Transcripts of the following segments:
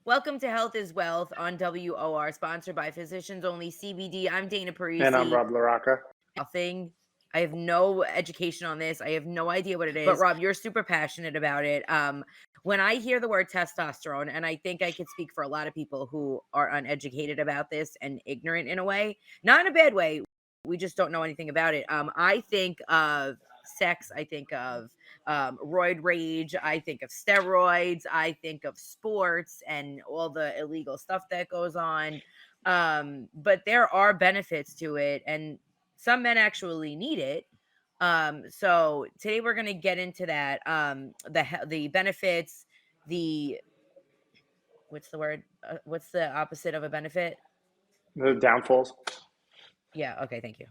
Welcome to Health is Wealth on WOR, sponsored by Physicians Only CBD. I'm Dana And I'm Parisi. Rob LaRocca. Nothing. I have no education on this. I have no idea what it is. But Rob, you're super passionate about it. When I hear the word testosterone, and I think I could speak for a lot of people who are uneducated about this and ignorant in a way, not in a bad way. We just don't know anything about it. I think of sex. I think of roid rage. I think of steroids. I think of sports and all the illegal stuff that goes on. But there are benefits to it, and some men actually need it. So today we're going to get into that. The benefits, the what's the word? What's the opposite of a benefit? The downfalls. Yeah. Okay. Thank you.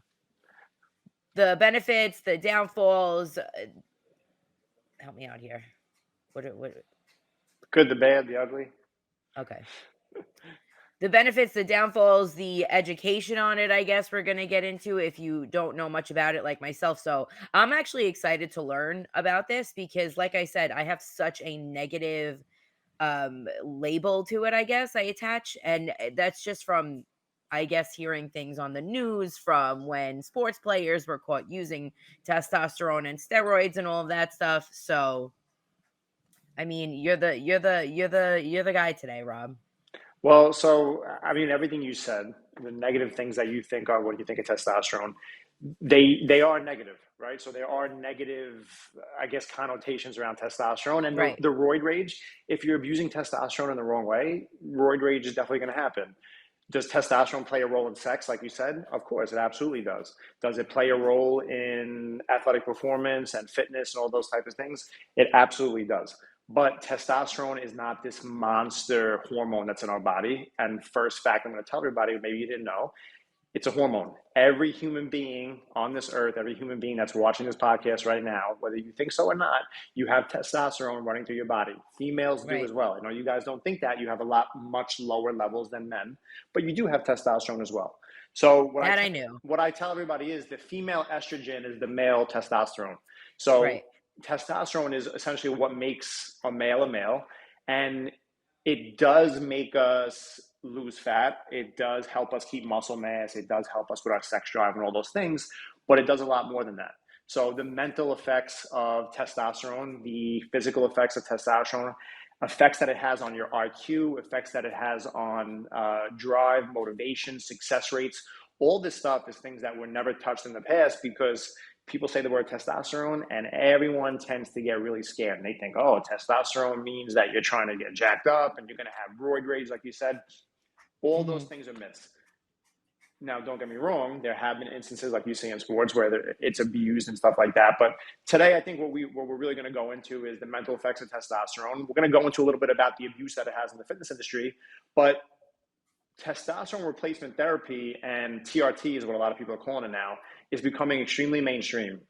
The benefits, the downfalls. Help me out here. What? Good, the bad, the ugly. Okay. The benefits, the downfalls, the education on it, I guess we're going to get into if you don't know much about it like myself. So I'm actually excited to learn about this because, like I said, I have such a negative label to it, I guess I attach. And that's just from, I guess, hearing things on the news from when sports players were caught using testosterone and steroids and all of that stuff. So, I mean, you're the guy today, Rob. Well, so I mean, everything you said, the negative things that you think are what you think of testosterone, they are negative, right? So there are negative, I guess, connotations around testosterone and Right. the roid rage. If you're abusing testosterone in the wrong way, roid rage is definitely going to happen. Does testosterone play a role in sex, like you said? Of course, it absolutely does. Does it play a role in athletic performance and fitness and all those types of things? It absolutely does. But testosterone is not this monster hormone that's in our body. And first fact I'm going to tell everybody, maybe you didn't know, it's a hormone. Every human being on this earth, every human being that's watching this podcast right now, whether you think so or not, you have testosterone running through your body. Females do as well. I know you guys don't think that. You have much lower levels than men, but you do have testosterone as well. So I knew. what I tell everybody is the female estrogen is the male testosterone. So Right. testosterone is essentially what makes a male, and it does make us lose fat. It does help us keep muscle mass. It does help us with our sex drive and all those things, but it does a lot more than that. So the mental effects of testosterone, the physical effects of testosterone, effects that it has on your IQ, effects that it has on drive, motivation, success rates, all this stuff is things that were never touched in the past because people say the word testosterone and everyone tends to get really scared. And they think, oh, testosterone means that you're trying to get jacked up and you're going to have roid rage, like you said. All those things are myths. Now, don't get me wrong. There have been instances like you see in sports where it's abused and stuff like that. But today, I think what we're really going to go into is the mental effects of testosterone. We're going to go into a little bit about the abuse that it has in the fitness industry. But testosterone replacement therapy, and TRT is what a lot of people are calling it now, is becoming extremely mainstream.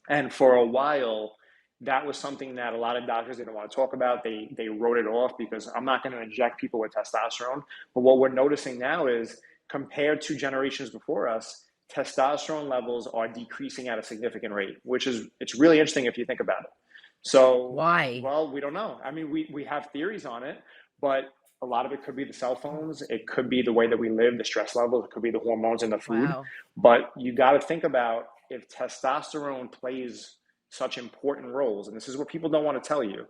And for a while, that was something that a lot of doctors didn't want to talk about. They wrote it off because I'm not going to inject people with testosterone. But what we're noticing now is compared to generations before us, testosterone levels are decreasing at a significant rate, it's really interesting if you think about it. So Why? well, we don't know. I mean, we have theories on it, but a lot of it could be the cell phones. It could be the way that we live, the stress levels. It could be the hormones in the food. Wow. But you got to think about if testosterone plays such important roles, and this is what people don't want to tell you.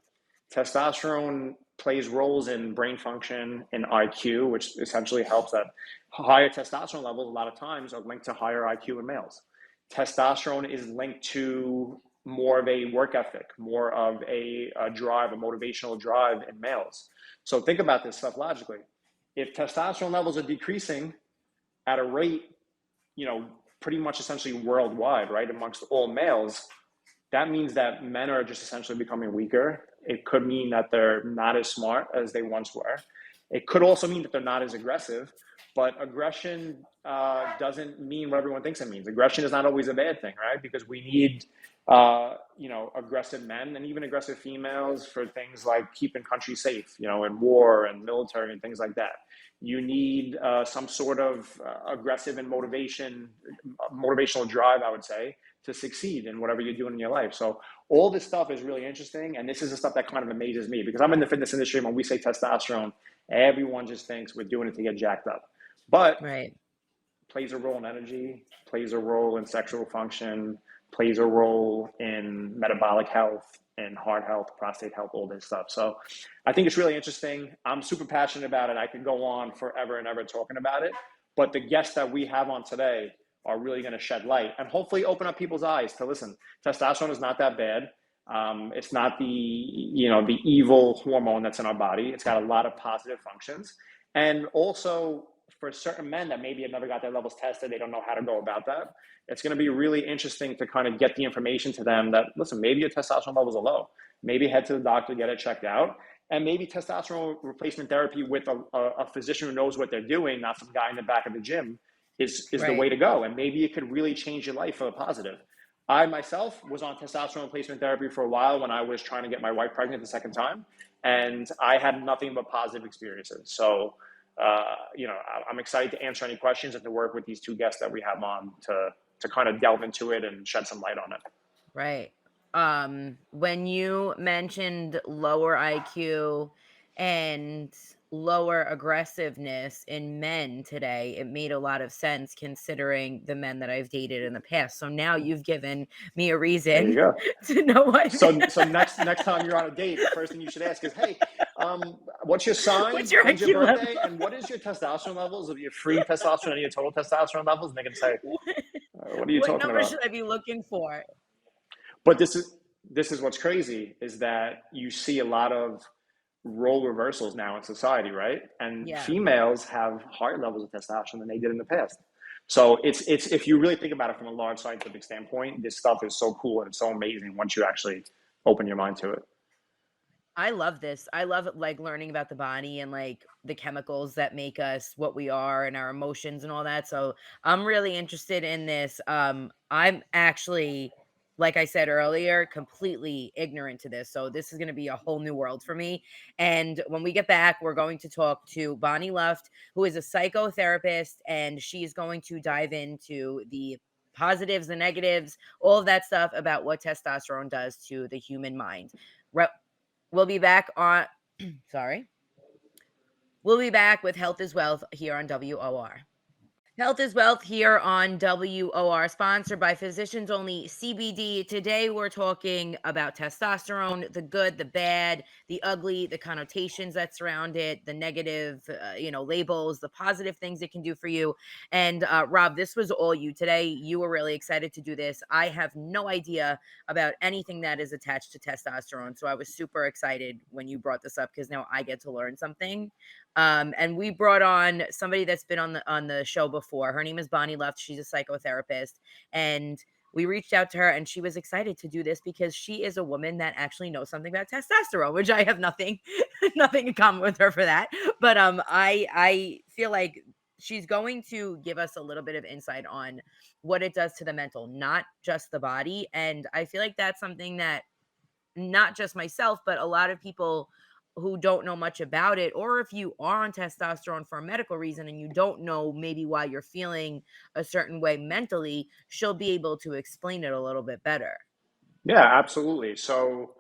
Testosterone plays roles in brain function and IQ, which essentially helps that higher testosterone levels a lot of times are linked to higher IQ in males. Testosterone is linked to more of a work ethic, more of a drive, a motivational drive in males. So think about this stuff logically. If testosterone levels are decreasing at a rate, pretty much essentially worldwide, right, amongst all males, that means that men are just essentially becoming weaker. It could mean that they're not as smart as they once were. It could also mean that they're not as aggressive, but aggression doesn't mean what everyone thinks it means. Aggression is not always a bad thing, right? Because we need, aggressive men and even aggressive females for things like keeping countries safe, in war and military and things like that. You need some sort of aggressive and motivational drive, I would say, to succeed in whatever you're doing in your life. So all this stuff is really interesting. And this is the stuff that kind of amazes me because I'm in the fitness industry. When we say testosterone, Everyone just thinks we're doing it to get jacked up. But Right. plays a role in energy, plays a role in sexual function, plays a role in metabolic health and heart health, prostate health, all this stuff. So I think it's really interesting. I'm super passionate about it. I could go on forever and ever talking about it. But the guests that we have on today are really going to shed light and hopefully open up people's eyes to listen. Testosterone is not that bad. It's not the evil hormone that's in our body. It's got a lot of positive functions. And also for certain men that maybe have never got their levels tested, they don't know how to go about that. It's going to be really interesting to kind of get the information to them that, listen, maybe your testosterone levels are low. Maybe head to the doctor, get it checked out. And maybe testosterone replacement therapy with a physician who knows what they're doing, not some guy in the back of the gym, is the way to go. And maybe it could really change your life for the positive. I myself was on testosterone replacement therapy for a while when I was trying to get my wife pregnant the second time. And I had nothing but positive experiences. So, I'm excited to answer any questions and to work with these two guests that we have on to kind of delve into it and shed some light on it. Right. When you mentioned lower IQ and lower aggressiveness in men today, it made a lot of sense considering the men that I've dated in the past. So now you've given me a There reason you go. to know what. So next time you're on a date, the first thing you should ask is, hey, what's your sign? What's your When's your IQ birthday? level? And what is your testosterone levels? Of your free testosterone and your total testosterone levels? And they're going to say, what are you What talking number about? should I be looking for? But this is what's crazy is that you see a lot of role reversals now in society, right? And Yeah. females have higher levels of testosterone than they did in the past. So it's if you really think about it from a large scientific standpoint, this stuff is so cool and it's so amazing once you actually open your mind to it. I love this. I love like learning about the body and like the chemicals that make us what we are and our emotions and all that. So I'm really interested in this. I'm actually, like I said earlier, completely ignorant to this. So this is going to be a whole new world for me. And when we get back, we're going to talk to Bonnie Luft, who is a psychotherapist, and she's going to dive into the positives, the negatives, all of that stuff about what testosterone does to the human mind. We'll be back on, sorry. We'll be back with Health is Wealth here on WOR. Health is Wealth here on WOR, sponsored by Physicians Only CBD. Today, we're talking about testosterone, the good, the bad, the ugly, the connotations that surround it, the negative, labels, the positive things it can do for you. And Rob, this was all you today. You were really excited to do this. I have no idea about anything that is attached to testosterone. So I was super excited when you brought this up because now I get to learn something. And we brought on somebody that's been on the show before. Her name is Bonnie Luft. She's a psychotherapist, and we reached out to her, and she was excited to do this because she is a woman that actually knows something about testosterone, which I have nothing in common with her for that. But I feel like she's going to give us a little bit of insight on what it does to the mental, not just the body. And I feel like that's something that not just myself, but a lot of people who don't know much about it, or if you are on testosterone for a medical reason and you don't know maybe why you're feeling a certain way mentally, she'll be able to explain it a little bit better. Yeah, absolutely. So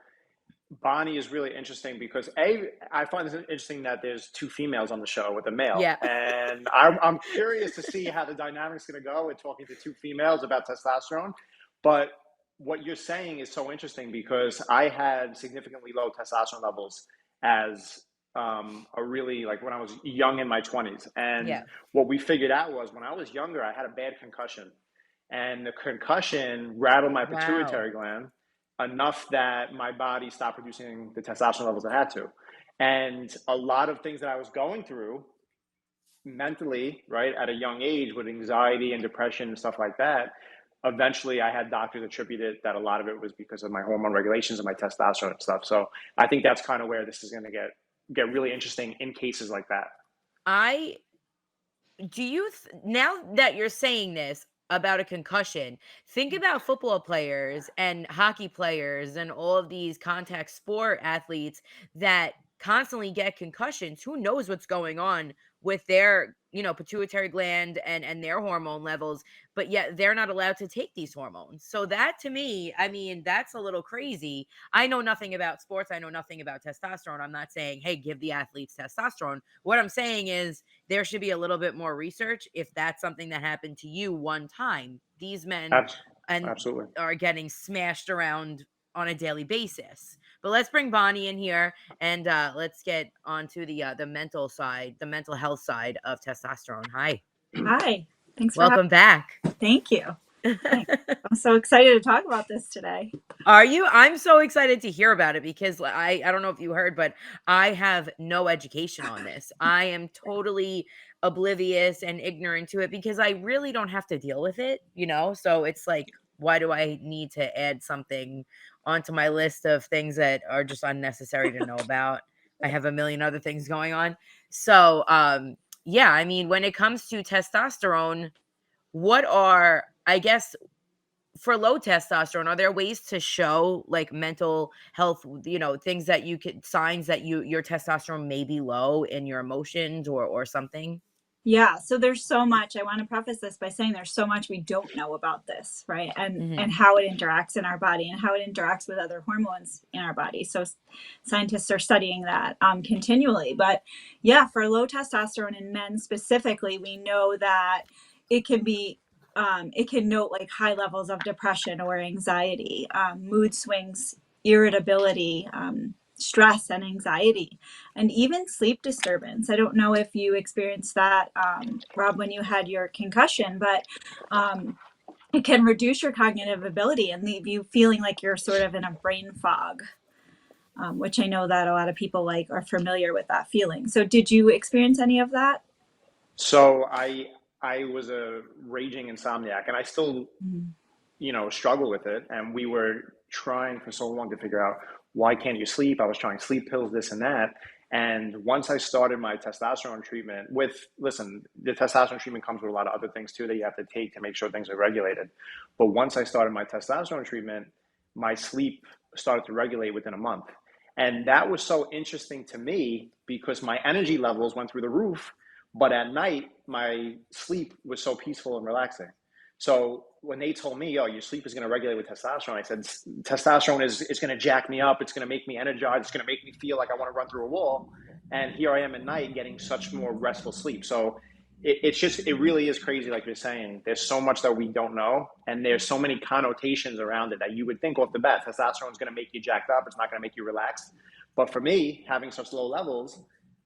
Bonnie is really interesting because I find it interesting that there's two females on the show with a male, Yeah. and I'm curious to see how the dynamic's going to go with talking to two females about testosterone. But what you're saying is so interesting because I had significantly low testosterone levels as a really like when I was young in my 20s, and Yeah. what we figured out was when I was younger, I had a bad concussion, and the concussion rattled my pituitary gland enough that my body stopped producing the testosterone levels it had to. And a lot of things that I was going through mentally, right, at a young age with anxiety and depression and stuff like that, eventually I had doctors attribute it that a lot of it was because of my hormone regulations and my testosterone and stuff. So I think that's kind of where this is going to get really interesting in cases like that. Now that you're saying this about a concussion, think about football players and hockey players and all of these contact sport athletes that constantly get concussions, who knows what's going on with their, pituitary gland and their hormone levels, but yet they're not allowed to take these hormones. So that, to me, I mean, that's a little crazy. I know nothing about sports. I know nothing about testosterone. I'm not saying, hey, give the athletes testosterone. What I'm saying is there should be a little bit more research if that's something that happened to you one time. These men and Absolutely. are getting smashed around on a daily basis. But let's bring Bonnie in here and let's get onto the mental side, the mental health side of testosterone. Hi. Hi. Thanks for Welcome back. Thank you. Thanks. I'm so excited to talk about this today. Are you? I'm so excited to hear about it because I don't know if you heard, but I have no education on this. I am totally oblivious and ignorant to it because I really don't have to deal with it, So it's like, why do I need to add something onto my list of things that are just unnecessary to know about? I have a million other things going on. So, yeah, I mean, when it comes to testosterone, what are, I guess, for low testosterone, are there ways to show like mental health, things that you could, signs that your testosterone may be low in your emotions or something? Yeah, so there's so much. I want to preface this by saying there's so much we don't know about this, right? And how it interacts in our body and how it interacts with other hormones in our body. So scientists are studying that continually. But yeah, for low testosterone in men specifically, we know that it can be it can note like high levels of depression or anxiety, mood swings, irritability, stress and anxiety, and even sleep disturbance. I don't know if you experienced that, Rob, when you had your concussion, but it can reduce your cognitive ability and leave you feeling like you're sort of in a brain fog, which I know that a lot of people are familiar with that feeling. So did you experience any of that? So I was a raging insomniac, and I still struggle with it. And we were trying for so long to figure out, why can't you sleep? I was trying sleep pills, this and that. And once I started my testosterone treatment the testosterone treatment comes with a lot of other things too that you have to take to make sure things are regulated. But once I started my testosterone treatment, my sleep started to regulate within a month. And that was so interesting to me because my energy levels went through the roof, but at night, my sleep was so peaceful and relaxing. So when they told me, "Oh, your sleep is going to regulate with testosterone," I said, "Testosterone is going to jack me up. It's going to make me energized. It's going to make me feel like I want to run through a wall." And here I am at night getting such more restful sleep. So it really is crazy, like you're saying. There's so much that we don't know, and there's so many connotations around it that you would think off the bat, testosterone is going to make you jacked up. It's not going to make you relaxed. But for me, having such low levels,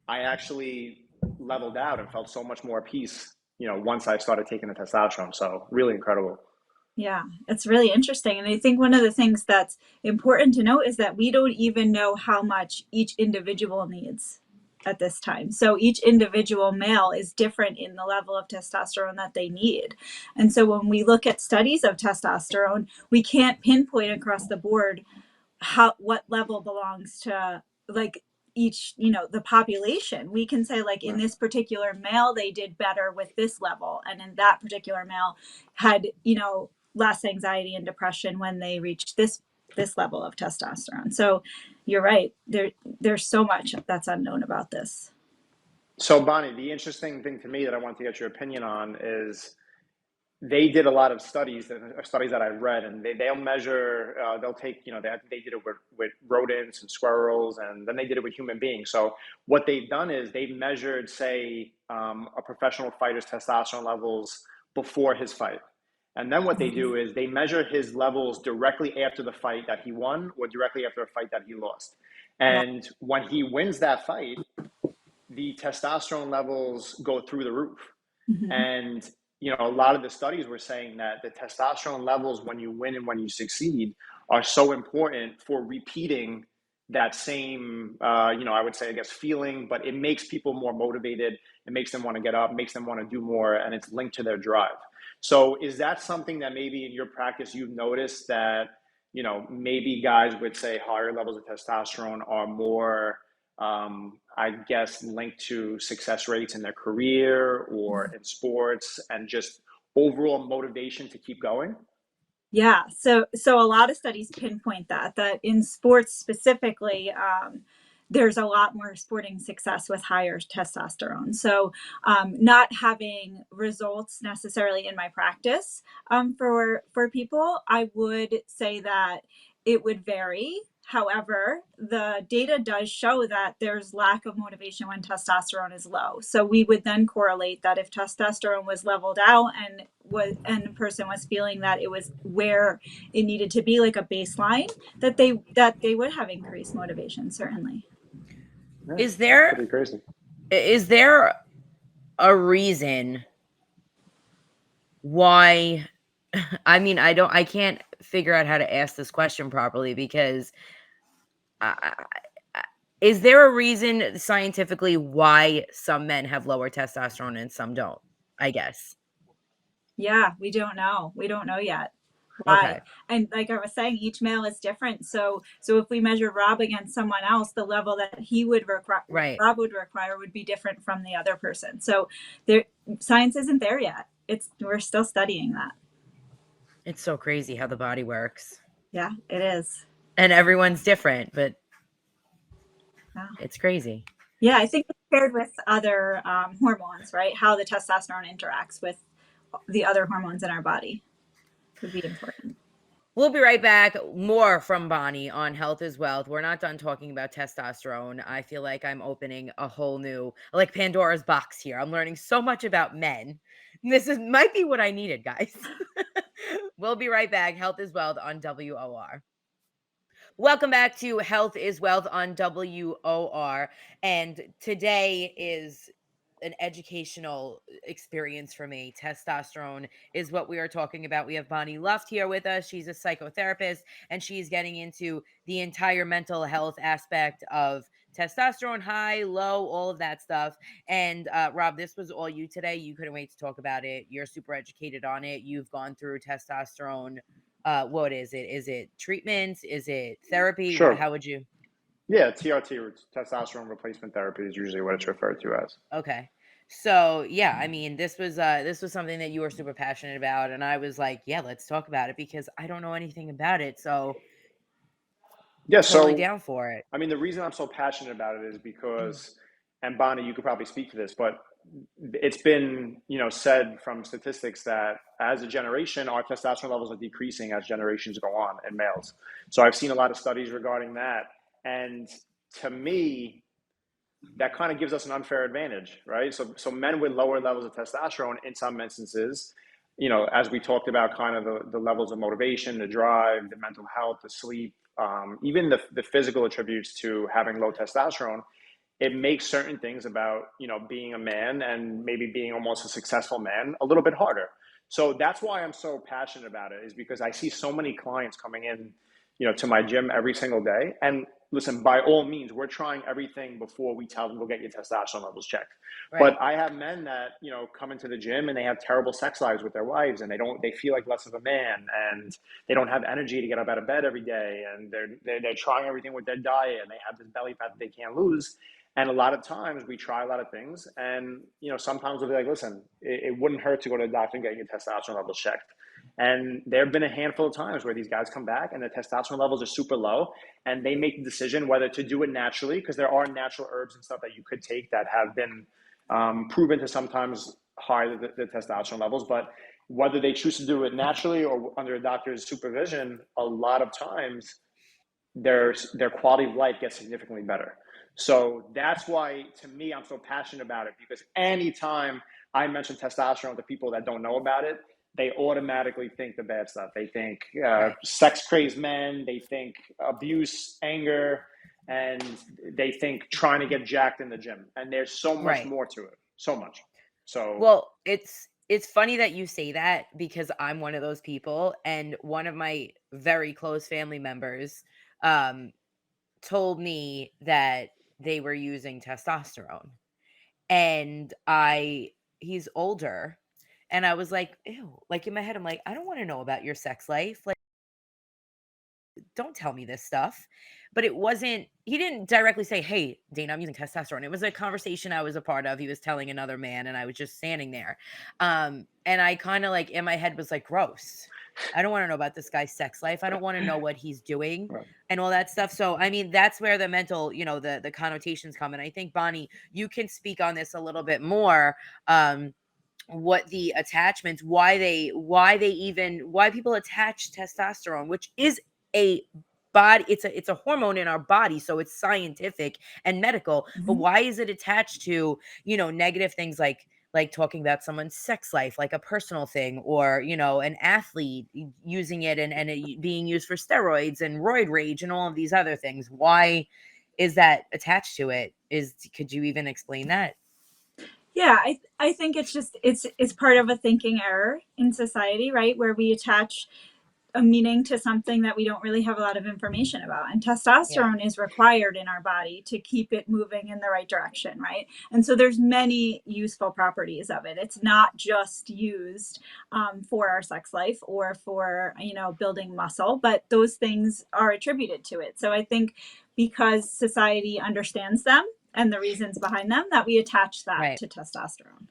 I actually leveled out and felt so much more peace, once I started taking the testosterone. So really incredible. Yeah, it's really interesting. And I think one of the things that's important to note is that we don't even know how much each individual needs at this time. So each individual male is different in the level of testosterone that they need. And so when we look at studies of testosterone, we can't pinpoint across the board what level belongs to each, the population. We can say in this particular male they did better with this level, and in that particular male had less anxiety and depression when they reached this level of testosterone. So you're right, there's so much that's unknown about this. So Bonnie, the interesting thing to me that I want to get your opinion on is they did a lot of studies that I've read, and they'll measure, they'll take, they did it with rodents and squirrels, and then they did it with human beings. So what they've done is they've measured, say, a professional fighter's testosterone levels before his fight. And then what they do is they measure his levels directly after the fight that he won or directly after a fight that he lost. And when he wins that fight, the testosterone levels go through the roof. And a lot of the studies were saying that the testosterone levels when you win and when you succeed are so important for repeating that same, I would say, I guess, feeling, but it makes people more motivated. It makes them want to get up, makes them want to do more, and it's linked to their drive. So is that something that maybe in your practice you've noticed that, maybe guys with, say, higher levels of testosterone are more, I guess, linked to success rates in their career or in sports and just overall motivation to keep going? Yeah, so a lot of studies pinpoint that in sports specifically, there's a lot more sporting success with higher testosterone. So, not having results necessarily in my practice for people, I would say that it would vary. However, the data does show that there's lack of motivation when testosterone is low. So we would then correlate that if testosterone was leveled out and the person was feeling that it was where it needed to be, like a baseline, that they would have increased motivation, certainly. Yeah, Is there pretty crazy. Is there a reason why? I mean, I can't figure out how to ask this question properly because is there a reason scientifically why some men have lower testosterone and some don't? I guess. Yeah, we don't know. We don't know yet why. Okay. And like I was saying, each male is different. So if we measure Rob against someone else, the level that he would require, Right. Rob would require, would be different from the other person. So science isn't there yet. We're still studying that. It's so crazy how the body works. Yeah, it is. And everyone's different, but Wow. It's crazy. Yeah, I think paired with other hormones, right? How the testosterone interacts with the other hormones in our body would be important. We'll be right back. More from Bonnie on Health is Wealth. We're not done talking about testosterone. I feel like I'm opening a whole new, like Pandora's box here. I'm learning so much about men. Might be what I needed, guys. We'll be right back. Health is Wealth on WOR. Welcome back to Health is Wealth on WOR. And today is an educational experience for me. Testosterone is what we are talking about. We have Bonnie Luft here with us. She's a psychotherapist, and she's getting into the entire mental health aspect of testosterone, high, low, all of that stuff. And Rob, this was all you today. You couldn't wait to talk about it. You're super educated on it. You've gone through testosterone. What is it? Is it treatments? Is it therapy? Sure. How would you? Yeah, TRT, testosterone replacement therapy, is usually what it's referred to as. Okay. So yeah, I mean, this was something that you were super passionate about, and I was like, yeah, let's talk about it because I don't know anything about it. So yeah, totally down for it. I mean, the reason I'm so passionate about it is because, and Bonnie, you could probably speak to this, but it's been, said from statistics that as a generation, our testosterone levels are decreasing as generations go on in males. So I've seen a lot of studies regarding that. And to me, that kind of gives us an unfair advantage, right? So men with lower levels of testosterone in some instances, as we talked about, kind of the levels of motivation, the drive, the mental health, the sleep, even the physical attributes to having low testosterone, it makes certain things about, being a man and maybe being almost a successful man a little bit harder. So that's why I'm so passionate about it, is because I see so many clients coming in, to my gym every single day. And listen, by all means, we're trying everything before we tell them, go get your testosterone levels checked. Right. But I have men that, come into the gym and they have terrible sex lives with their wives, and they feel like less of a man, and they don't have energy to get up out of bed every day. And they're trying everything with their diet, and they have this belly fat that they can't lose. And a lot of times we try a lot of things, and, sometimes we'll be like, listen, it wouldn't hurt to go to the doctor and get your testosterone levels checked. And there have been a handful of times where these guys come back and their testosterone levels are super low, and they make the decision whether to do it naturally, because there are natural herbs and stuff that you could take that have been proven to sometimes higher the testosterone levels. But whether they choose to do it naturally or under a doctor's supervision, a lot of times their quality of life gets significantly better. So that's why, to me, I'm so passionate about it, because anytime I mention testosterone to people that don't know about it, they automatically think the bad stuff. They think sex crazed men, they think abuse, anger, and they think trying to get jacked in the gym. And there's so much more to it. So much. So well, it's funny that you say that, because I'm one of those people, and one of my very close family members told me that they were using testosterone, and he's older, and I was like, ew, like in my head, I'm like, I don't want to know about your sex life. Like, don't tell me this stuff. But he didn't directly say, hey, Dana, I'm using testosterone. It was a conversation I was a part of. He was telling another man, and I was just standing there. And I kind of, like, in my head was like, gross. I don't want to know about this guy's sex life. I don't want to know what he's doing Right. and all that stuff. So, I mean, that's where the mental, the connotations come. And I think, Bonnie, you can speak on this a little bit more. What the attachments, why people attach testosterone, which is a body, it's a hormone in our body, so it's scientific and medical. But why is it attached to negative things like talking about someone's sex life, like a personal thing, or an athlete using it and it being used for steroids and roid rage and all of these other things? Why is that attached to it? Could you even explain that? Yeah, I think it's just it's part of a thinking error in society, right? Where we attach a meaning to something that we don't really have a lot of information about. And testosterone is required in our body to keep it moving in the right direction, right? And so there's many useful properties of it. It's not just used for our sex life or for building muscle, but those things are attributed to it. So I think because society understands them and the reasons behind them, that we attach that to testosterone.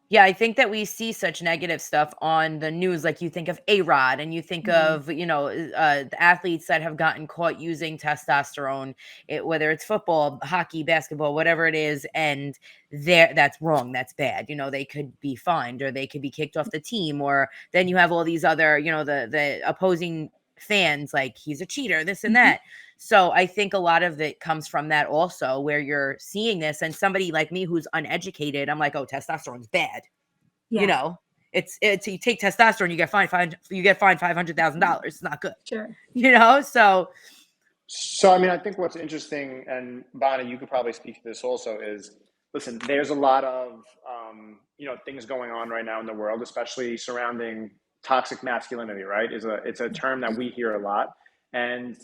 Yeah, I think that we see such negative stuff on the news. Like, you think of A-Rod and you think of, the athletes that have gotten caught using testosterone, whether it's football, hockey, basketball, whatever it is. And that's wrong. That's bad. They could be fined or they could be kicked off the team. Or then you have all these other, the opposing fans, like, he's a cheater, this and that. So I think a lot of it comes from that also, where you're seeing this, and somebody like me who's uneducated, I'm like, oh, testosterone's bad. Yeah. It's you take testosterone, you get fined $500,000. It's not good. Sure. So I mean, I think what's interesting, and Bonnie, you could probably speak to this also, is listen, there's a lot of things going on right now in the world, especially surrounding toxic masculinity, right? It's a term that we hear a lot. And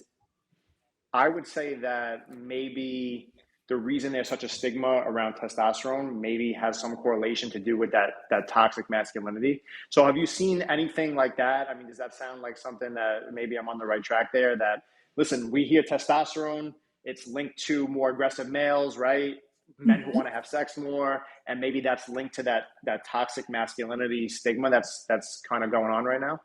I would say that maybe the reason there's such a stigma around testosterone maybe has some correlation to do with that toxic masculinity. So have you seen anything like that? I mean, does that sound like something that maybe I'm on the right track there? That, listen, we hear testosterone, it's linked to more aggressive males, right? Men who want to have sex more, and maybe that's linked to that toxic masculinity stigma that's kind of going on right now.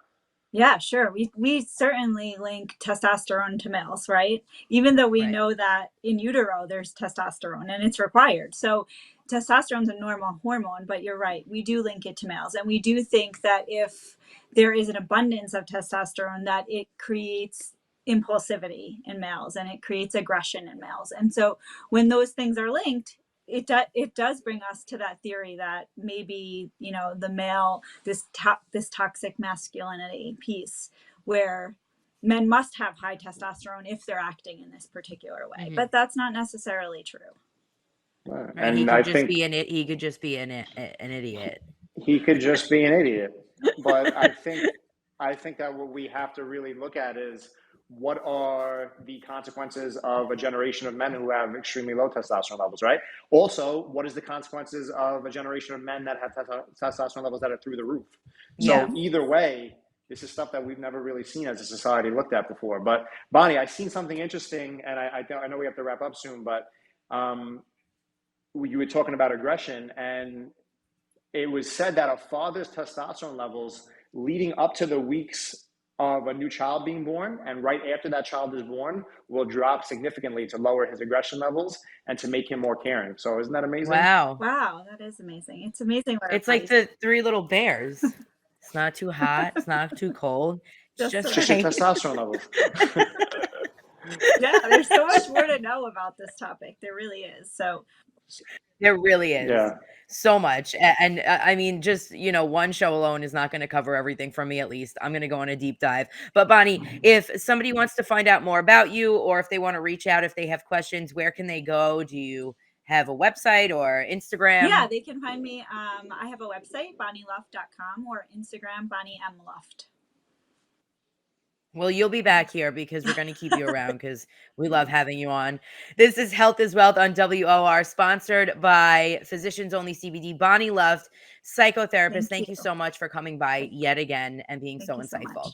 Yeah, sure. We certainly link testosterone to males, right? Even though we know that in utero there's testosterone and it's required. So testosterone's a normal hormone, but you're right. We do link it to males. And we do think that if there is an abundance of testosterone, that it creates impulsivity in males and it creates aggression in males. And so when those things are linked, it does bring us to that theory that maybe the male, this toxic masculinity piece, where men must have high testosterone if they're acting in this particular way, but that's not necessarily true. And he could just be an idiot. He could just be an idiot. He could just be an idiot. But I think that what we have to really look at is, what are the consequences of a generation of men who have extremely low testosterone levels, right? Also, what is the consequences of a generation of men that have testosterone levels that are through the roof? So either way, this is stuff that we've never really seen as a society looked at before. But Bonnie, I've seen something interesting, and I know we have to wrap up soon, but you were talking about aggression, and it was said that a father's testosterone levels leading up to the weeks of a new child being born and right after that child is born will drop significantly to lower his aggression levels and to make him more caring. So isn't that amazing? Wow, that is amazing. It's amazing. It's like the Three Little Bears. It's not too hot, it's not too cold. It's just your testosterone levels. Yeah, there's so much more to know about this topic. There really is. So there really is. Yeah. So much. And I mean, just, one show alone is not going to cover everything for me, at least. I'm going to go on a deep dive. But Bonnie, if somebody wants to find out more about you, or if they want to reach out, if they have questions, where can they go? Do you have a website or Instagram? Yeah, they can find me. I have a website, bonnieluft.com, or Instagram, Bonnie M. Luft. Well, you'll be back here because we're going to keep you around because we love having you on. This is Health is Wealth on WOR, sponsored by Physicians Only CBD. Bonnie Luft, psychotherapist. Thank you so much for coming by yet again and being so insightful.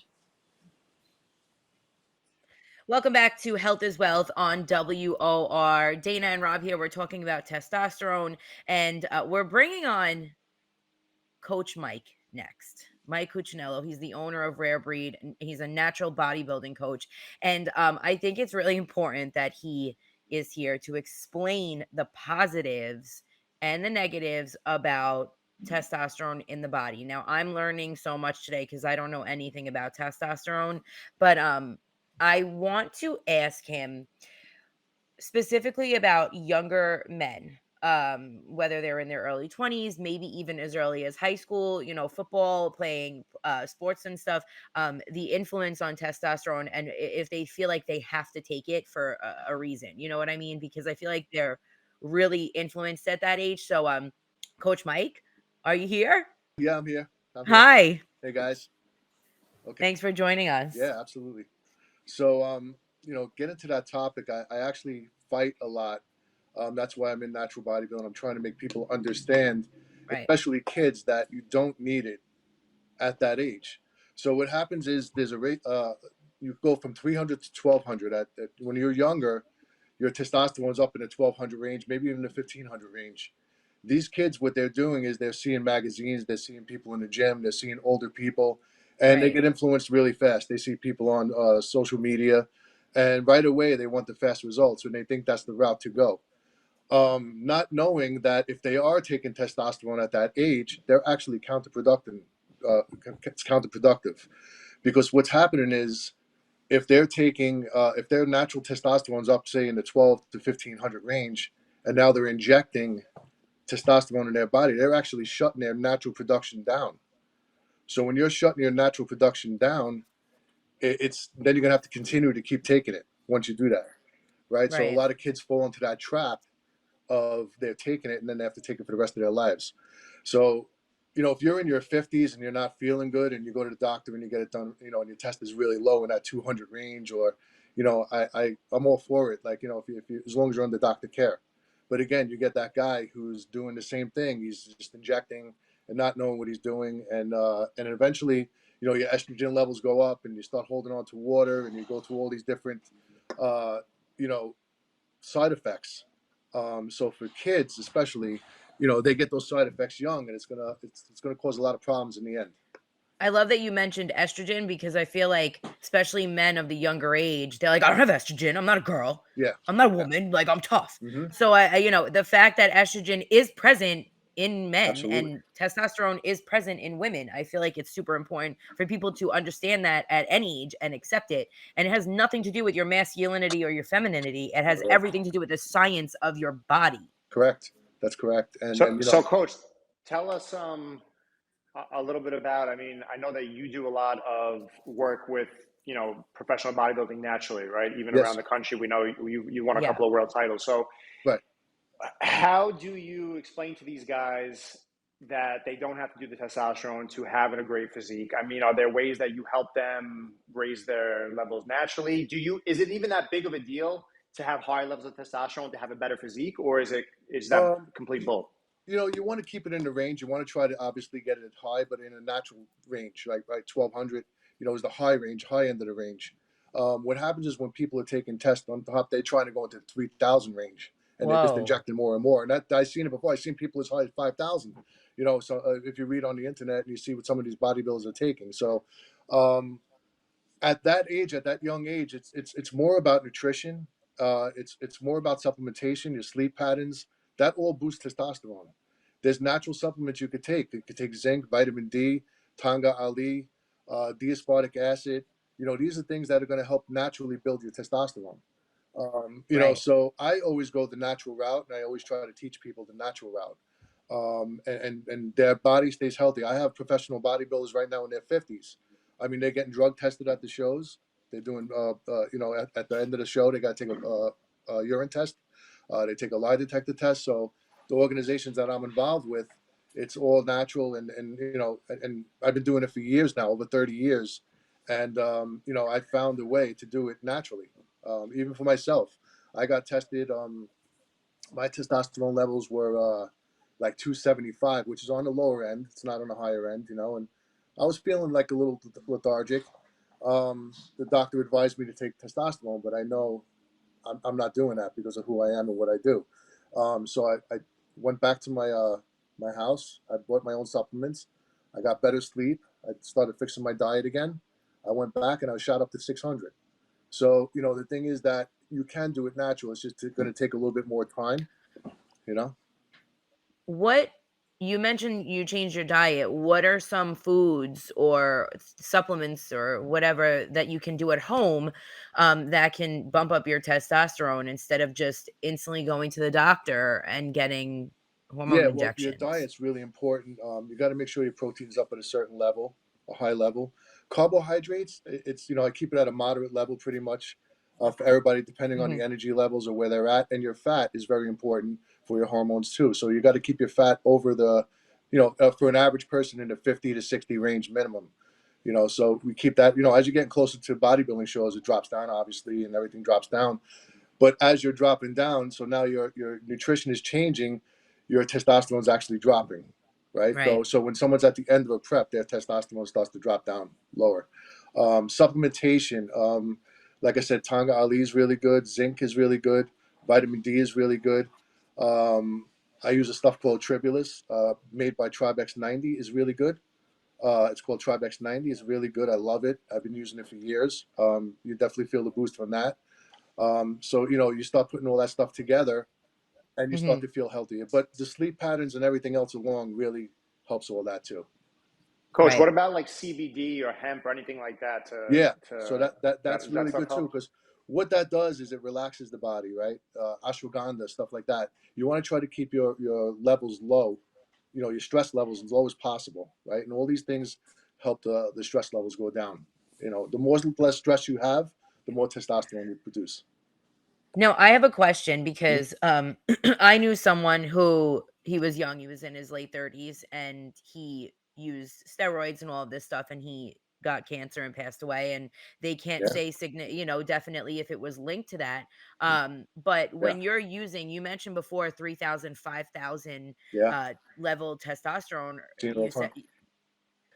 Welcome back to Health is Wealth on WOR. Dana and Rob here. We're talking about testosterone, and we're bringing on Coach Mike next. Mike Cuccinello. He's the owner of Rare Breed, and he's a natural bodybuilding coach. And I think it's really important that he is here to explain the positives and the negatives about testosterone in the body. Now, I'm learning so much today because I don't know anything about testosterone, but I want to ask him specifically about younger men, whether they're in their early 20s, maybe even as early as high school, football, playing sports and stuff, the influence on testosterone, and if they feel like they have to take it for a reason. You know what I mean? Because I feel like they're really influenced at that age. So, Coach Mike, are you here? Yeah, I'm here. Hi. Hey guys. Okay. Thanks for joining us. Yeah, absolutely. So, get into that topic. I actually fight a lot. That's why I'm in natural bodybuilding. I'm trying to make people understand, Right. especially kids, that you don't need it at that age. So what happens is there's a rate. You go from 300 to 1200. When you're younger, your testosterone's up in the 1200 range, maybe even the 1500 range. These kids, what they're doing is they're seeing magazines, they're seeing people in the gym, they're seeing older people, and they Right. get influenced really fast. They see people on social media, and right away they want the fast results, and they think that's the route to go. Not knowing that if they are taking testosterone at that age, they're actually counterproductive. It's counterproductive because what's happening is if they're taking if their natural testosterone's up, say in the 12 to 1500 range, and now they're injecting testosterone in their body, they're actually shutting their natural production down. So when you're shutting your natural production down, it's then you're gonna have to continue to keep taking it once you do that, right? So a Right. lot of kids fall into that trap of they're taking it and then they have to take it for the rest of their lives. So, if you're in your 50s and you're not feeling good and you go to the doctor and you get it done, and your test is really low in that 200 range, or, I'm all for it. Like, if you, as long as you're under doctor care. But again, you get that guy who's doing the same thing. He's just injecting and not knowing what he's doing. And eventually, your estrogen levels go up and you start holding on to water and you go through all these different, uh, side effects. So for kids, especially, they get those side effects young, and it's gonna cause a lot of problems in the end. I love that you mentioned estrogen because I feel like, especially men of the younger age, they're like, I don't have estrogen. I'm not a girl. Yeah. I'm not a woman. Like, I'm tough. Mm-hmm. So the fact that estrogen is present in men Absolutely. and testosterone is present in women, I feel like it's super important for people to understand that at any age and accept it. And it has nothing to do with your masculinity or your femininity. It has everything to do with the science of your body. Correct. That's correct. And so Coach, tell us a little bit about, I know that you do a lot of work with, professional bodybuilding naturally, right? Even Yes. around the country, we know you won a Yeah. couple of world titles. So right. How do you explain to these guys that they don't have to do the testosterone to have a great physique? Are there ways that you help them raise their levels naturally? Is it even that big of a deal to have high levels of testosterone to have a better physique, or is that complete bull? You want to keep it in the range. You want to try to obviously get it high, but in a natural range, right? 1200, is the high range, high end of the range. What happens is when people are taking tests on top, they're trying to go into the 3000 range, and they're just injecting more and more. And that I've seen it before. I've seen people as high as 5,000. So if you read on the internet and you see what some of these bodybuilders are taking, so at that age, at that young age, it's more about nutrition. It's more about supplementation, your sleep patterns. That all boosts testosterone. There's natural supplements you could take. You could take zinc, vitamin D, Tanga Ali, D-aspartic acid. These are things that are going to help naturally build your testosterone. So I always go the natural route, and I always try to teach people the natural route. And their body stays healthy. I have professional bodybuilders right now in their 50s. They're getting drug tested at the shows. They're doing, at the end of the show, they got to take a urine test. They take a lie detector test. So the organizations that I'm involved with, it's all natural. And I've been doing it for years now, over 30 years. And, I found a way to do it naturally. Even for myself, I got tested. My testosterone levels were like 275, which is on the lower end. It's not on the higher end, and I was feeling like a little lethargic. The doctor advised me to take testosterone, but I know I'm not doing that because of who I am and what I do. So I went back to my house. I bought my own supplements. I got better sleep. I started fixing my diet again. I went back and I was shot up to 600. So, you know, the thing is that you can do it natural. It's just going to take a little bit more time, you know? What you mentioned you changed your diet. What are some foods or supplements or whatever that you can do at home that can bump up your testosterone instead of just instantly going to the doctor and getting hormone Yeah, well, your injections? diet's really important. You got to make sure your protein's up at a certain level, a high level. Carbohydrates, it's, you know, I keep it at a moderate level pretty much for everybody, depending on Mhm. the energy levels or where they're at. And your fat is very important for your hormones too. So you got to keep your fat over the, you know, for an average person in the 50 to 60 range minimum. You know, so we keep that, you know, as you're getting closer to bodybuilding shows, it drops down obviously and everything drops down. But as you're dropping down, so now your nutrition is changing, your testosterone is actually dropping, right? Right. So when someone's at the end of a prep, their testosterone starts to drop down lower. Supplementation, like I said, Tonga Ali is really good. Zinc is really good. Vitamin D is really good. I use a stuff called Tribulus, made by Tribex 90, is really good. It's called Tribex 90. It's really good. I love it. I've been using it for years. You definitely feel the boost from that. So, you know, you start putting all that stuff together and you start Hmm. to feel healthier. But the sleep patterns and everything else along really helps all that too. Coach, what Right. about like CBD or hemp or anything like that Yeah. So to that's does that really stuff good too, help? because what that does is it relaxes the body, right? Ashwagandha, stuff like that. You want to try to keep your levels low, you know, your stress levels as low as possible, right? And all these things help the stress levels go down. You know, the more less stress you have, the more testosterone you produce. Now, I have a question Mhm. because I knew someone who he was young, he was in his late 30s, and he used steroids and all of this stuff, and he got cancer and passed away. And they can't Yeah. say definitely if it was linked to that. But Yeah. when you're using, you mentioned before 3,000, 5,000 Yeah. level testosterone, Seen it all the time.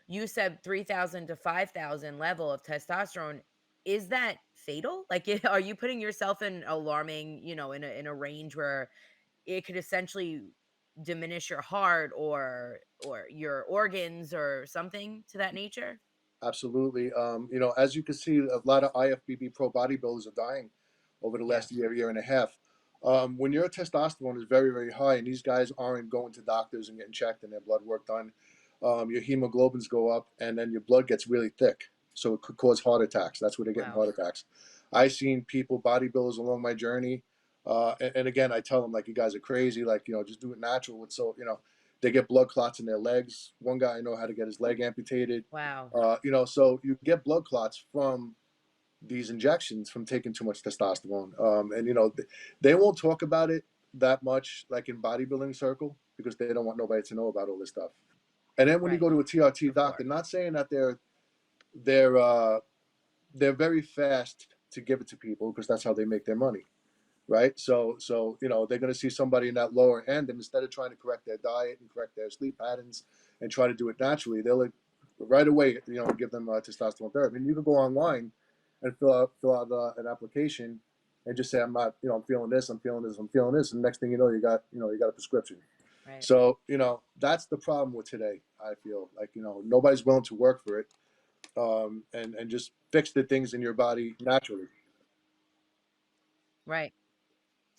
you said 3,000 to 5,000 level of testosterone. Is that fatal? Like, are you putting yourself in alarming, in a range where it could essentially diminish your heart or your organs or something to that nature? Absolutely. You know, as you can see, a lot of IFBB pro bodybuilders are dying over the last Yes. year and a half. When your testosterone is very, very high, and these guys aren't going to doctors and getting checked and their blood work done, your hemoglobins go up, and then your blood gets really thick. So it could cause heart attacks. That's where they're getting Wow. heart attacks. I've seen people, bodybuilders, along my journey, and again, I tell them like, you guys are crazy. Like, you know, just do it natural. It's so, you know, they get blood clots in their legs. One guy I know had to get his leg amputated. Wow. You know, so you get blood clots from these injections from taking too much testosterone. And you know, they won't talk about it that much, like in bodybuilding circle, because they don't want nobody to know about all this stuff. And then when you Right. go to a TRT Of doctor, course. not saying that they're uh, they're very fast to give it to people because that's how they make their money, right? So you know, they're going to see somebody in that lower end, and instead of trying to correct their diet and correct their sleep patterns and try to do it naturally, they'll like, right away, you know, give them testosterone therapy. And you can go online and fill out an application and just say, I'm not, you know, I'm feeling this, I'm feeling this, I'm feeling this, and next thing you know, you got a prescription. Right. So you know, that's the problem with today. I feel like, you know, nobody's willing to work for it, and just fix the things in your body naturally. Right.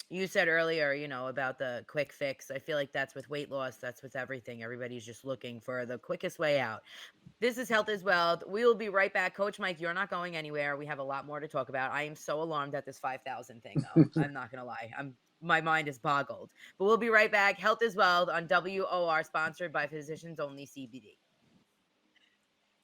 You said earlier, about the quick fix. I feel like that's with weight loss, that's with everything. Everybody's just looking for the quickest way out. This is Health is Wealth. We will be right back. Coach Mike, you're not going anywhere. We have a lot more to talk about. I am so alarmed at this 5,000 thing, though. I'm not going to lie. My mind is boggled. But we'll be right back. Health is Wealth on WOR, sponsored by Physicians Only CBD.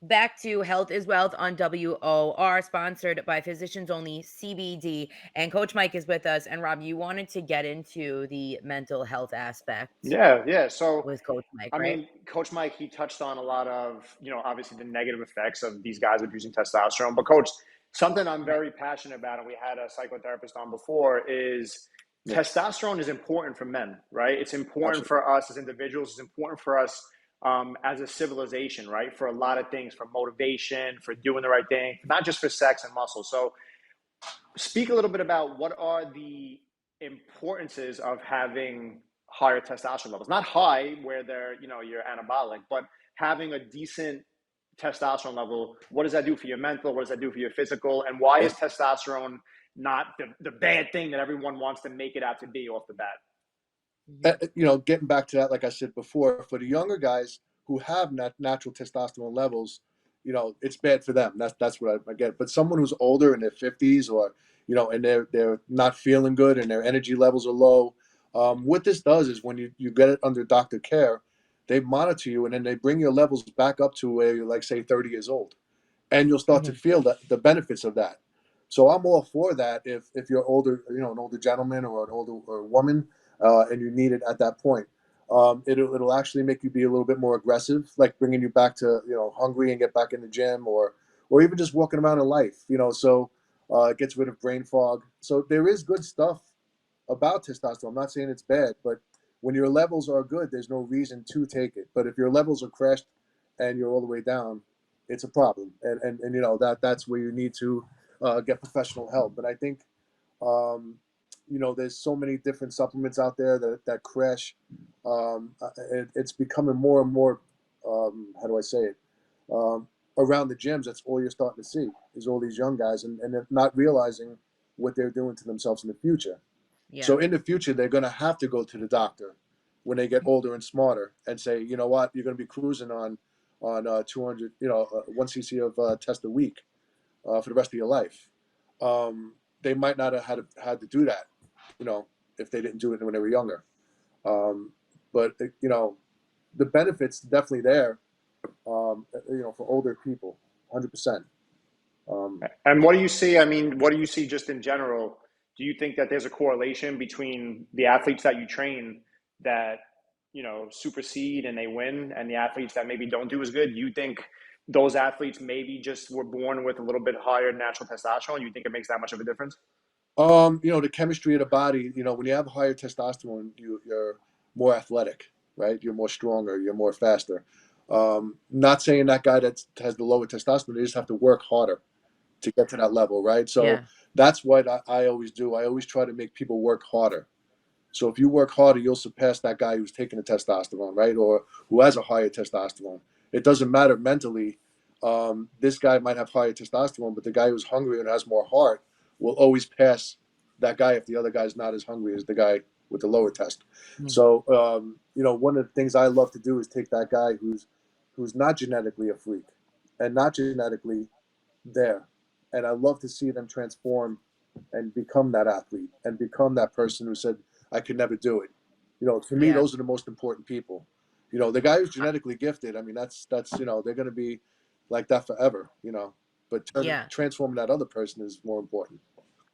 Back to Health is Wealth on WOR, sponsored by Physicians Only CBD. And Coach Mike is with us. And Rob, you wanted to get into the mental health aspect Yeah. So with Coach Mike, I right? mean, Coach Mike, he touched on a lot of, obviously the negative effects of these guys abusing testosterone. But Coach, something I'm Right. very passionate about, and we had a psychotherapist on before, is Yeah, testosterone is important for men, right? It's important absolutely. for us as individuals. It's important for us as a civilization, right? For a lot of things, for motivation, for doing the right thing, not just for sex and muscle. So speak a little bit about what are the importances of having higher testosterone levels. Not high where they're, you're anabolic, but having a decent testosterone level, what does that do for your mental? What does that do for your physical? And why is testosterone not the bad thing that everyone wants to make it out to be off the bat? You know, getting back to that, like I said before, for the younger guys who have natural testosterone levels, you know, it's bad for them. That's what I get. But someone who's older in their 50s, or you know, and they're not feeling good and their energy levels are low, what this does is when you get it under doctor care, they monitor you and then they bring your levels back up to where you're, like, say, 30 years old, and you'll start to feel the benefits of that. So I'm all for that. If you're older, you know, an older gentleman or an older or woman, and you need it at that point, it'll actually make you be a little bit more aggressive, like bringing you back to, you know, hungry and get back in the gym, or even just walking around in life, you know. So it gets rid of brain fog. So there is good stuff about testosterone. I'm not saying it's bad, but when your levels are good, there's no reason to take it. But if your levels are crashed and you're all the way down, it's a problem. And you know, that's where you need to get professional help. But I think, you know, there's so many different supplements out there that crash. It's becoming more and more, how do I say it? Around the gyms, that's all you're starting to see is all these young guys, and they're not realizing what they're doing to themselves in the future. Yeah. So in the future, they're going to have to go to the doctor when they get older and smarter and say, you know what, you're going to be cruising on 200, you know, 1 cc of test a week for the rest of your life. They might not have had to do that, you know, if they didn't do it when they were younger. But you know, the benefits definitely there, you know, for older people, 100%. And what do you see? I mean, what do you see just in general? Do you think that there's a correlation between the athletes that you train that, you know, supersede and they win, and the athletes that maybe don't do as good? Do you think those athletes maybe just were born with a little bit higher natural testosterone? You think it makes that much of a difference? You know, the chemistry of the body, you know, when you have higher testosterone, you're more athletic, right? You're more stronger, you're more faster. Not saying that guy that has the lower testosterone, they just have to work harder to get to that level, right? So Yeah. that's what I always do. I always try to make people work harder. So if you work harder, you'll surpass that guy who's taking the testosterone, right? Or who has a higher testosterone. It doesn't matter mentally. This guy might have higher testosterone, but the guy who's hungry and has more heart will always pass that guy if the other guy's not as hungry as the guy with the lower test. So, you know, one of the things I love to do is take that guy who's not genetically a freak and not genetically there, and I love to see them transform and become that athlete and become that person who said, I could never do it. You know, to me, Yeah. those are the most important people. You know, the guy who's genetically gifted, I mean, that's you know, they're going to be like that forever, you know. But Yeah. transforming that other person is more important.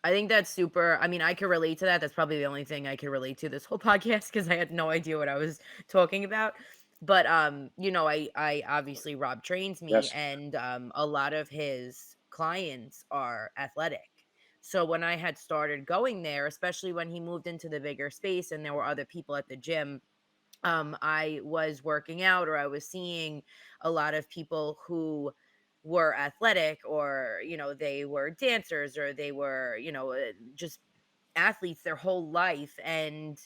I think that's super. I mean, I could relate to that. That's probably the only thing I could relate to this whole podcast, because I had no idea what I was talking about. But you know, I obviously, Rob trains me, Yes. and a lot of his clients are athletic. So when I had started going there, especially when he moved into the bigger space and there were other people at the gym, I was working out, or I was seeing a lot of people who were athletic, or, you know, they were dancers, or they were, you know, just athletes their whole life. And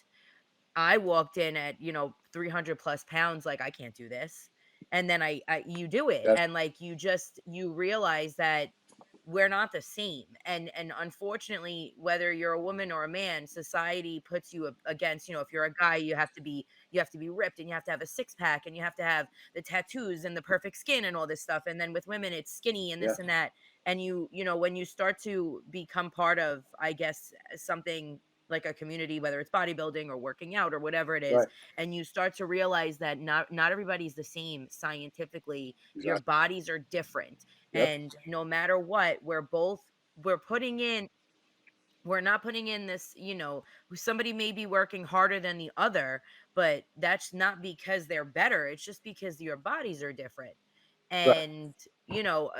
I walked in at, you know, 300 plus pounds, like, I can't do this. And then you do it. Yes. And like, you realize that we're not the same. And unfortunately, whether you're a woman or a man, society puts you against, you know, if you're a guy, you have to be ripped, and you have to have a six pack, and you have to have the tattoos and the perfect skin and all this stuff. And then with women, it's skinny and this Yeah. and that. And you know, when you start to become part of, I guess, something like a community, whether it's bodybuilding or working out or whatever it is, Right. and you start to realize that not everybody's the same scientifically. Your Exactly. bodies are different. Yep. And no matter what, we're putting in, we're not putting in this, you know, somebody may be working harder than the other, but that's not because they're better. It's just because your bodies are different. Right. And, you know,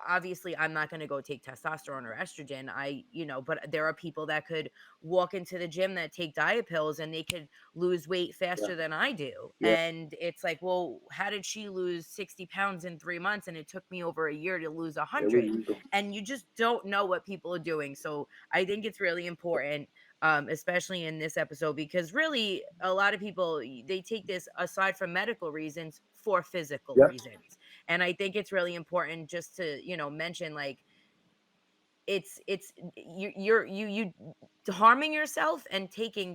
obviously I'm not going to go take testosterone or estrogen. You know, but there are people that could walk into the gym that take diet pills, and they could lose weight faster than I do. Yeah. And it's like, well, how did she lose 60 pounds in 3 months? And it took me over a year to lose 100. And you just don't know what people are doing. So I think it's really important, especially in this episode, because really a lot of people, they take this, aside from medical reasons, for physical Yep. reasons. And I think it's really important just to, mention, like, you harming yourself and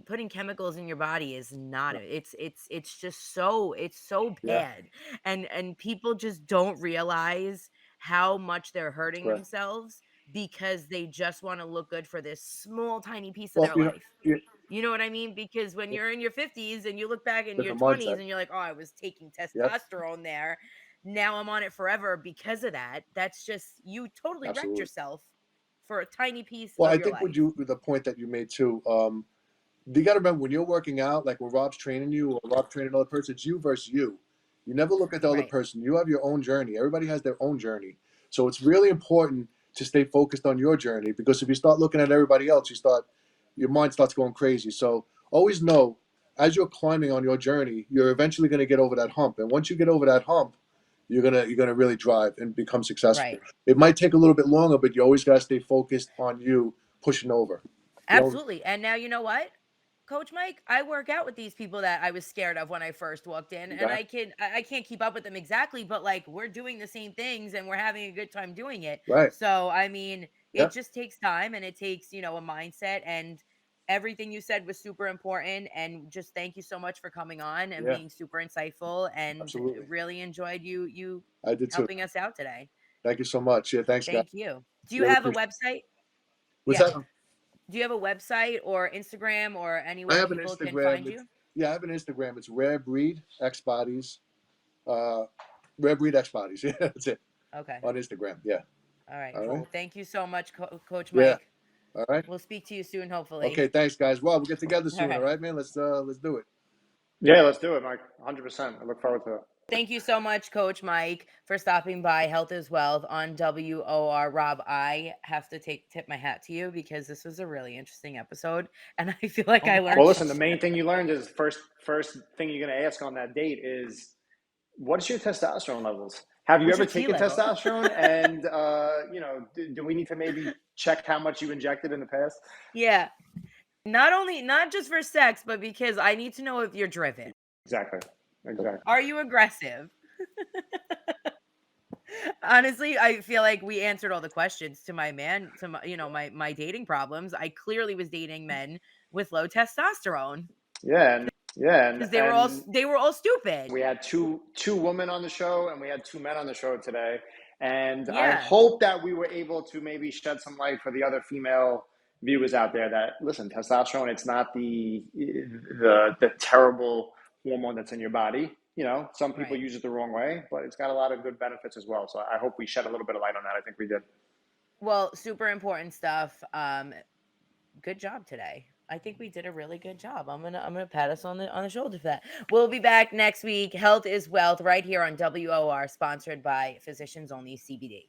putting chemicals in your body is not it's just so Yeah, bad. And people just don't realize how much they're hurting right. themselves because they just want to look good for this small tiny piece of Well, their life. you You know what I mean? Because when you're in your 50s and you look back in your different 20s mindset. and you're like, oh, I was taking Yep, testosterone there, now I'm on it forever because of that. That's just, you totally wrecked absolutely. yourself for a tiny piece Well, of I your think life. the point that you made too, you got to remember when you're working out, like when Rob's training you or Rob training another person, it's you versus you. You never look at the other Right. person. You have your own journey. Everybody has their own journey. So it's really important to stay focused on your journey, because if you start looking at everybody else, your mind starts going crazy. So always know, as you're climbing on your journey, you're eventually going to get over that hump. And once you get over that hump, you're gonna really drive and become successful. Right. It might take a little bit longer, but you always got to stay focused on you pushing over. You know, Absolutely. And now, you know what, Coach Mike, I work out with these people that I was scared of when I first walked in, and I can't keep up with them exactly, but like, we're doing the same things and we're having a good time doing it. right. So, I mean, Yeah. it just takes time, and it takes, a mindset, and everything you said was super important. And just thank you so much for coming on and Yeah. being super insightful, and Absolutely. really enjoyed you I did too. helping us out today. Thank you so much. Yeah. Thanks, guys. Thank you. Do you Really have a appreciate website? What's Yeah. that? Do you have a website or Instagram or I anywhere have an people can Instagram. find you? I have an Instagram. It's Rare Breed X Bodies. Rare Breed X Bodies. Yeah, that's it. Okay. On Instagram. Yeah. All right. All Cool. right. Thank you so much, Coach Yeah. Mike. All right. We'll speak to you soon, hopefully. Okay. Thanks, guys. Well, we'll get together All soon. All right. right, man. Let's do it. Yeah, let's do it, Mike. 100%. I look forward to it. Thank you so much, Coach Mike, for stopping by Health is Wealth on WOR. Rob, I have to tip my hat to you because this was a really interesting episode, and I feel like I learned. Well, listen, the main thing you learned is first thing you're going to ask on that date is, what's your testosterone levels? Have you What's ever your T taken level? testosterone? And, do we need to maybe check how much you injected in the past? Yeah. Not just for sex, but because I need to know if you're driven. Exactly. Are you aggressive? Honestly, I feel like we answered all the questions to my my dating problems. I clearly was dating men with low testosterone Yeah. because they were all stupid. We had two women on the show and we had two men on the show today. And I Yeah. hope that we were able to maybe shed some light for the other female viewers out there that, listen, testosterone, it's not the terrible hormone that's in your body. Some people Right. use it the wrong way, but it's got a lot of good benefits as well. So I hope we shed a little bit of light on that. I think we did. Well, super important stuff. Good job today. I think we did a really good job. I'm gonna pat us on the shoulder for that. We'll be back next week. Health is Wealth right here on WOR, sponsored by Physicians Only CBD.